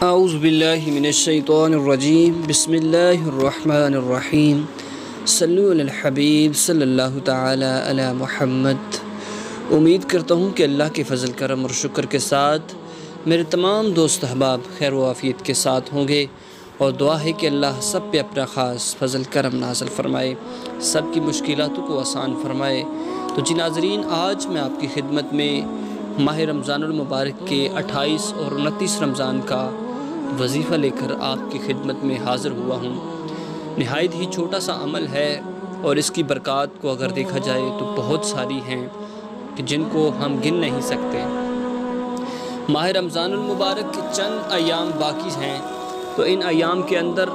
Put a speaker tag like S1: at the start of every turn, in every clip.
S1: اعوذ باللہ من الشیطان الرجیم بسم اللہ الرحمن الرحیم صلو علی الحبیب صلی اللہ تعالی علی محمد۔ امید کرتا ہوں کہ اللہ کے فضل کرم اور شکر کے ساتھ میرے تمام دوست احباب خیر و عافیت کے ساتھ ہوں گے، اور دعا ہے کہ اللہ سب پہ اپنا خاص فضل کرم نازل فرمائے، سب کی مشکلاتوں کو آسان فرمائے۔ تو جی ناظرین، آج میں آپ کی خدمت میں ماہ رمضان المبارک کے 28 اور 29 رمضان کا وظیفہ لے کر آپ کی خدمت میں حاضر ہوا ہوں۔ نہایت ہی چھوٹا سا عمل ہے، اور اس کی برکات کو اگر دیکھا جائے تو بہت ساری ہیں کہ جن کو ہم گن نہیں سکتے۔ ماہ رمضان المبارک کے چند ایام باقی ہیں، تو ان ایام کے اندر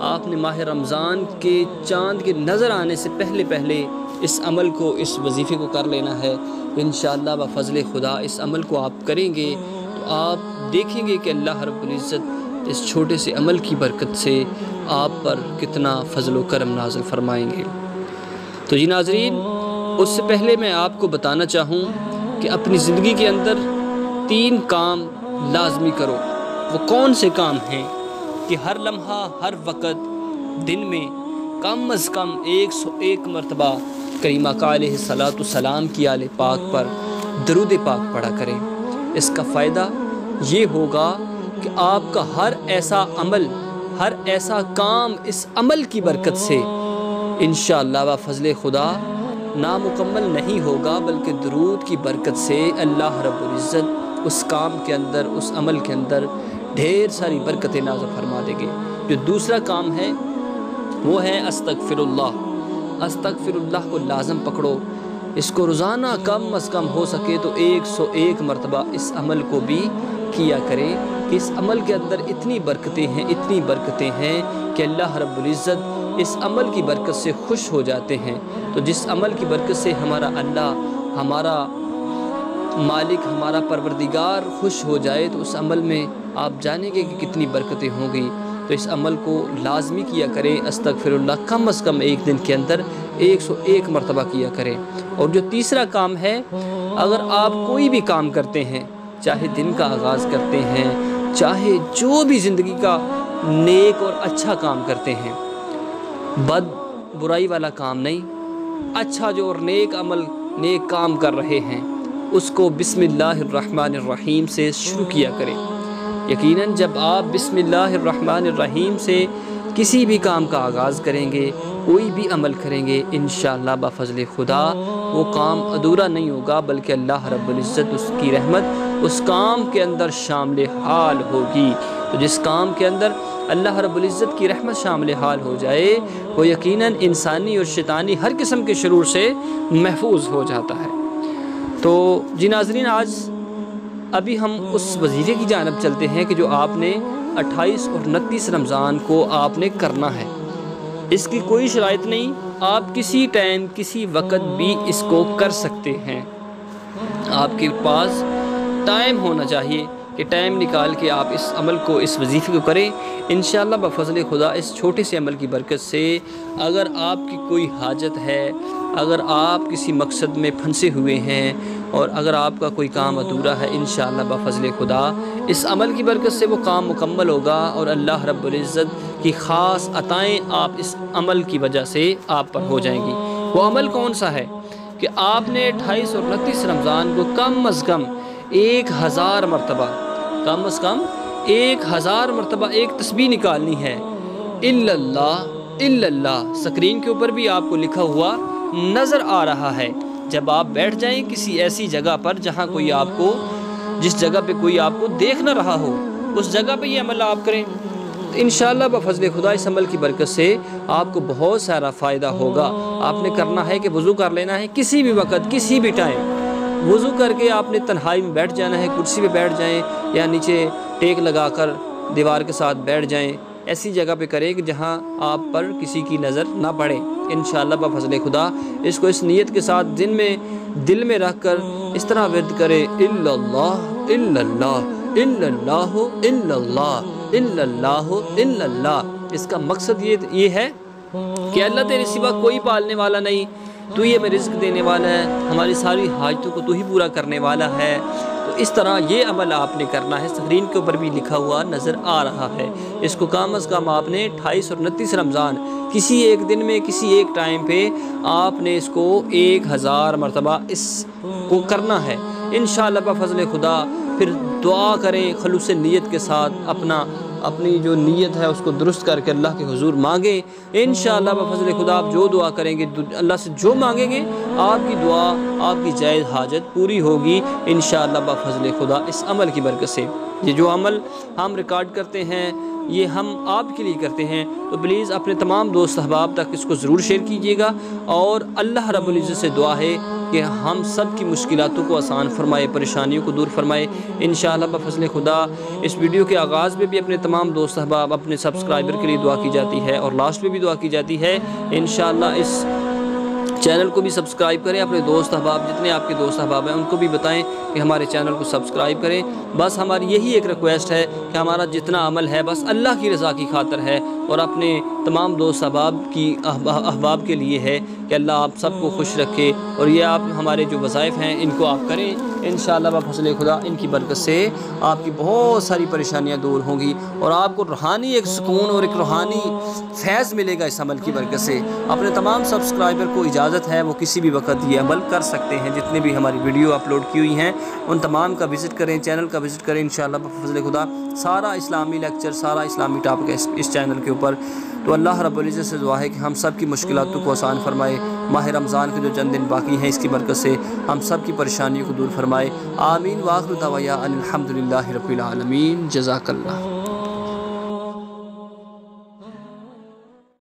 S1: آپ نے ماہ رمضان کے چاند کے نظر آنے سے پہلے اس عمل کو، اس وظیفے کو کر لینا ہے۔ انشاءاللہ بفضل خدا اس عمل کو آپ کریں گے تو آپ دیکھیں گے کہ اللہ رب العزت اس چھوٹے سے عمل کی برکت سے آپ پر کتنا فضل و کرم نازل فرمائیں گے۔ تو جی ناظرین، اس سے پہلے میں آپ کو بتانا چاہوں کہ اپنی زندگی کے اندر 3 کام لازمی کرو۔ وہ کون سے کام ہیں کہ ہر لمحہ، ہر وقت دن میں کم از کم 101 مرتبہ کریمہ کا علیہ السلام کی آل پاک پر درود پاک پڑھا کریں۔ اس کا فائدہ یہ ہوگا کہ آپ کا ہر ایسا عمل، ہر ایسا کام اس عمل کی برکت سے انشاءاللہ بفضل خدا نامکمل نہیں ہوگا، بلکہ درود کی برکت سے اللہ رب العزت اس کام کے اندر، اس عمل کے اندر ڈھیر ساری برکتیں نازل فرما دیں گے۔ جو دوسرا کام ہے وہ ہے استغفر اللہ۔ استغفر اللہ کو لازم پکڑو، اس کو روزانہ کم از کم ہو سکے تو 101 مرتبہ اس عمل کو بھی کیا کریں۔ اس عمل کے اندر اتنی برکتیں ہیں کہ اللہ رب العزت اس عمل کی برکت سے خوش ہو جاتے ہیں۔ تو جس عمل کی برکت سے ہمارا اللہ، ہمارا مالک، ہمارا پروردگار خوش ہو جائے تو اس عمل میں آپ جانیں گے کہ کتنی برکتیں ہوں گی۔ تو اس عمل کو لازمی کیا کریں، استغفر اللہ کم از کم ایک دن کے اندر 101 مرتبہ کیا کریں۔ اور جو تیسرا کام ہے، اگر آپ کوئی بھی کام کرتے ہیں، چاہے دن کا آغاز کرتے ہیں، چاہے جو بھی زندگی کا نیک اور اچھا کام کرتے ہیں، برائی والا کام نہیں، اچھا جو اور نیک عمل، نیک کام کر رہے ہیں، اس کو بسم اللہ الرحمن الرحیم سے شروع کیا کریں۔ یقیناً جب آپ بسم اللہ الرحمن الرحیم سے کسی بھی کام کا آغاز کریں گے، کوئی بھی عمل کریں گے، انشاءاللہ بفضل خدا وہ کام ادھورا نہیں ہوگا، بلکہ اللہ رب العزت اس کی رحمت اس کام کے اندر شامل حال ہوگی۔ تو جس کام کے اندر اللہ رب العزت کی رحمت شامل حال ہو جائے، وہ یقیناً انسانی اور شیطانی ہر قسم کے شرور سے محفوظ ہو جاتا ہے۔ تو جی ناظرین، آج ابھی ہم اس وظیفے کی جانب چلتے ہیں کہ جو آپ نے 28 اور 29 رمضان کو آپ نے کرنا ہے۔ اس کی کوئی شرائط نہیں، آپ کسی ٹائم، کسی وقت بھی اس کو کر سکتے ہیں۔ آپ کے پاس ٹائم ہونا چاہیے کہ ٹائم نکال کے آپ اس عمل کو، اس وظیفے کو کریں۔ انشاءاللہ بفضل خدا اس چھوٹے سے عمل کی برکت سے اگر آپ کی کوئی حاجت ہے، اگر آپ کسی مقصد میں پھنسے ہوئے ہیں، اور اگر آپ کا کوئی کام ادھورا ہے، انشاءاللہ بفضل خدا اس عمل کی برکت سے وہ کام مکمل ہوگا، اور اللہ رب العزت کی خاص عطائیں آپ اس عمل کی وجہ سے آپ پر ہو جائیں گی۔ وہ عمل کون سا ہے کہ آپ نے 28 اور 29 رمضان کو کم از کم 1000 مرتبہ، کم از کم 1000 مرتبہ ایک تسبیح نکالنی ہے، الا اللہ۔ سکرین کے اوپر بھی آپ کو لکھا ہوا نظر آ رہا ہے۔ جب آپ بیٹھ جائیں کسی ایسی جگہ پر جہاں کوئی آپ کو، جس جگہ پہ کوئی آپ کو دیکھ نہ رہا ہو، اس جگہ پہ یہ عمل آپ کریں، تو انشاءاللہ بفضل خدا اس عمل کی برکت سے آپ کو بہت سارا فائدہ ہوگا۔ آپ نے کرنا ہے کہ وضو کر لینا ہے، کسی بھی وقت، کسی بھی ٹائم وضو کر کے آپ نے تنہائی میں بیٹھ جانا ہے، کرسی پہ بیٹھ جائیں یا نیچے ٹیک لگا کر دیوار کے ساتھ بیٹھ جائیں، ایسی جگہ پہ کریں کہ جہاں آپ پر کسی کی نظر نہ پڑے۔ انشاءاللہ بفضل خدا اس کو اس نیت کے ساتھ دل میں رکھ کر اس طرح ورد کرے، الا اللہ الا اللہ الا اللہ الا اللہ الا اللہ الا اللہ۔ اس کا مقصد یہ ہے کہ اللہ تیرے سوا کوئی پالنے والا نہیں، تو ہی ہمیں رزق دینے والا ہے، ہماری ساری حاجتوں کو تو ہی پورا کرنے والا ہے۔
S2: تو اس طرح یہ عمل آپ نے کرنا ہے، اسکرین کے اوپر بھی لکھا ہوا نظر آ رہا ہے۔ اس کو کم از کم آپ نے 28 اور 29 رمضان کسی ایک دن میں کسی ایک ٹائم پہ آپ نے اس کو 1000 مرتبہ اس کو کرنا ہے انشاءاللہ بفضل خدا۔ پھر دعا کریں خلوص نیت کے ساتھ، اپنی جو نیت ہے اس کو درست کر کے اللہ کے حضور مانگیں انشاءاللہ بفضل خدا۔ آپ جو دعا کریں گے، اللہ سے جو مانگیں گے، آپ کی دعا، آپ کی جائز حاجت پوری ہوگی انشاءاللہ بفضل خدا اس عمل کی برکت سے۔ یہ جو عمل ہم ریکارڈ کرتے ہیں یہ ہم آپ کے لیے کرتے ہیں، تو پلیز اپنے تمام دوست احباب تک اس کو ضرور شیئر کیجیے گا، اور اللہ رب العزت سے دعا ہے کہ ہم سب کی مشکلاتوں کو آسان فرمائے، پریشانیوں کو دور فرمائے انشاءاللہ بفضل خدا۔ اس ویڈیو کے آغاز میں بھی اپنے تمام دوست احباب، اپنے سبسکرائبر کے لیے دعا کی جاتی ہے، اور لاسٹ میں بھی دعا کی جاتی ہے انشاءاللہ۔ اس چینل کو بھی سبسکرائب کریں، اپنے دوست احباب جتنے آپ کے دوست احباب ہیں ان کو بھی بتائیں کہ ہمارے چینل کو سبسکرائب کریں۔ بس ہماری یہی ایک ریکویسٹ ہے کہ ہمارا جتنا عمل ہے بس اللہ کی رضا کی خاطر ہے، اور اپنے تمام دوست احباب کے لیے ہے کہ اللہ آپ سب کو خوش رکھے، اور یہ آپ ہمارے جو وظائف ہیں ان کو آپ کریں انشاءاللہ بفضل خدا۔ ان کی برکت سے آپ کی بہت ساری پریشانیاں دور ہوں گی، اور آپ کو روحانی ایک سکون اور ایک روحانی فیض ملے گا اس عمل کی برکت سے۔ اپنے تمام سبسکرائبر کو اجازت ہے وہ کسی بھی وقت یہ عمل کر سکتے ہیں، جتنے بھی ہماری ویڈیو اپلوڈ کی ہوئی ہیں ان تمام کا وزٹ کریں، چینل کا وزٹ کریں انشاءاللہ بفضل خدا۔ سارا اسلامی لیکچر، سارا اسلامی ٹاپک ہے اس چینل کے اوپر۔ تو اللہ رب العزت سے دعا ہے کہ ہم سب کی مشکلاتوں کو آسان فرمائے، ماہ رمضان کے جو چند دن باقی ہیں اس کی برکت سے ہم سب کی پریشانیوں کو دور فرمائے، آمین۔ وآخر دعوانا ان الحمدللہ رب العالمین۔ جزاک اللہ۔